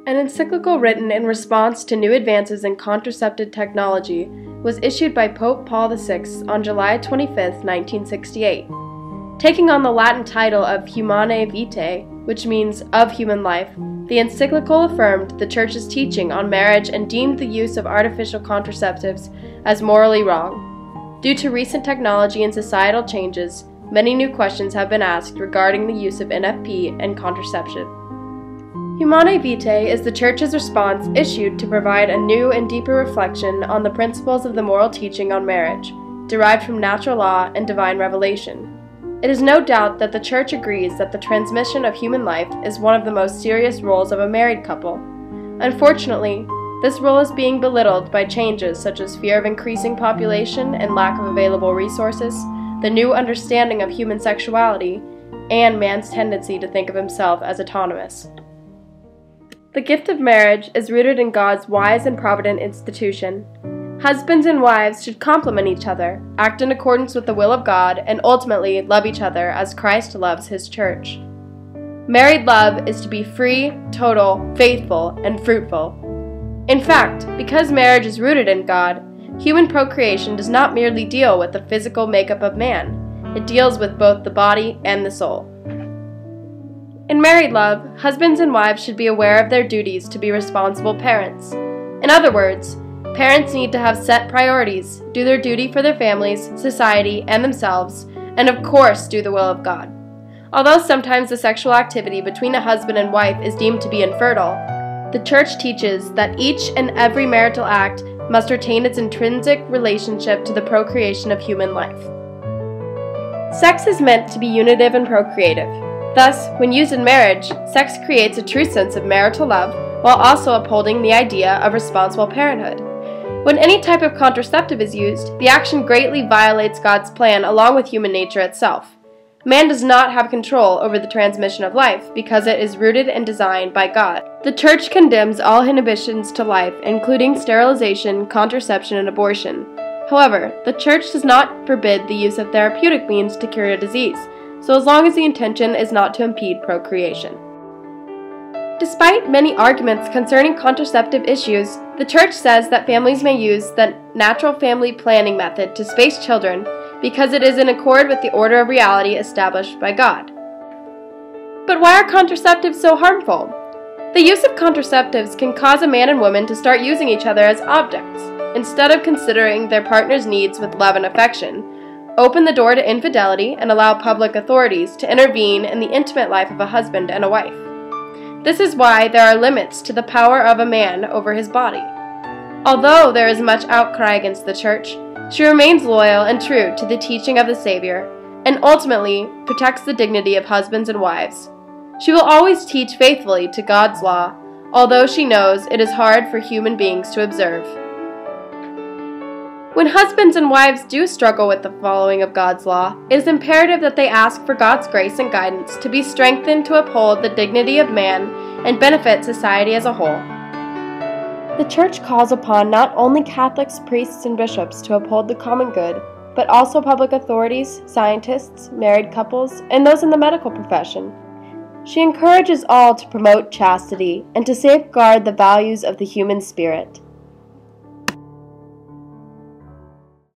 An encyclical written in response to new advances in contraceptive technology was issued by Pope Paul VI on July 25, 1968. Taking on the Latin title of Humanae Vitae, which means of human life, the encyclical affirmed the Church's teaching on marriage and deemed the use of artificial contraceptives as morally wrong. Due to recent technology and societal changes, many new questions have been asked regarding the use of NFP and contraception. Humanae Vitae is the Church's response issued to provide a new and deeper reflection on the principles of the moral teaching on marriage, derived from natural law and divine revelation. It is no doubt that the Church agrees that the transmission of human life is one of the most serious roles of a married couple. Unfortunately, this role is being belittled by changes such as fear of increasing population and lack of available resources, the new understanding of human sexuality, and man's tendency to think of himself as autonomous. The gift of marriage is rooted in God's wise and provident institution. Husbands and wives should complement each other, act in accordance with the will of God, and ultimately love each other as Christ loves His church. Married love is to be free, total, faithful, and fruitful. In fact, because marriage is rooted in God, human procreation does not merely deal with the physical makeup of man, it deals with both the body and the soul. In married love, husbands and wives should be aware of their duties to be responsible parents. In other words, parents need to have set priorities, do their duty for their families, society, and themselves, and of course do the will of God. Although sometimes the sexual activity between a husband and wife is deemed to be infertile, the Church teaches that each and every marital act must retain its intrinsic relationship to the procreation of human life. Sex is meant to be unitive and procreative. Thus, when used in marriage, sex creates a true sense of marital love while also upholding the idea of responsible parenthood. When any type of contraceptive is used, the action greatly violates God's plan along with human nature itself. Man does not have control over the transmission of life because it is rooted and designed by God. The Church condemns all inhibitions to life, including sterilization, contraception, and abortion. However, the Church does not forbid the use of therapeutic means to cure a disease, so as long as the intention is not to impede procreation. Despite many arguments concerning contraceptive issues, the Church says that families may use the natural family planning method to space children because it is in accord with the order of reality established by God. But why are contraceptives so harmful? The use of contraceptives can cause a man and woman to start using each other as objects, instead of considering their partner's needs with love and affection, open the door to infidelity, and allow public authorities to intervene in the intimate life of a husband and a wife. This is why there are limits to the power of a man over his body. Although there is much outcry against the Church, she remains loyal and true to the teaching of the Savior, and ultimately protects the dignity of husbands and wives. She will always teach faithfully to God's law, although she knows it is hard for human beings to observe. When husbands and wives do struggle with the following of God's law, it is imperative that they ask for God's grace and guidance to be strengthened to uphold the dignity of man and benefit society as a whole. The Church calls upon not only Catholics, priests, and bishops to uphold the common good, but also public authorities, scientists, married couples, and those in the medical profession. She encourages all to promote chastity and to safeguard the values of the human spirit.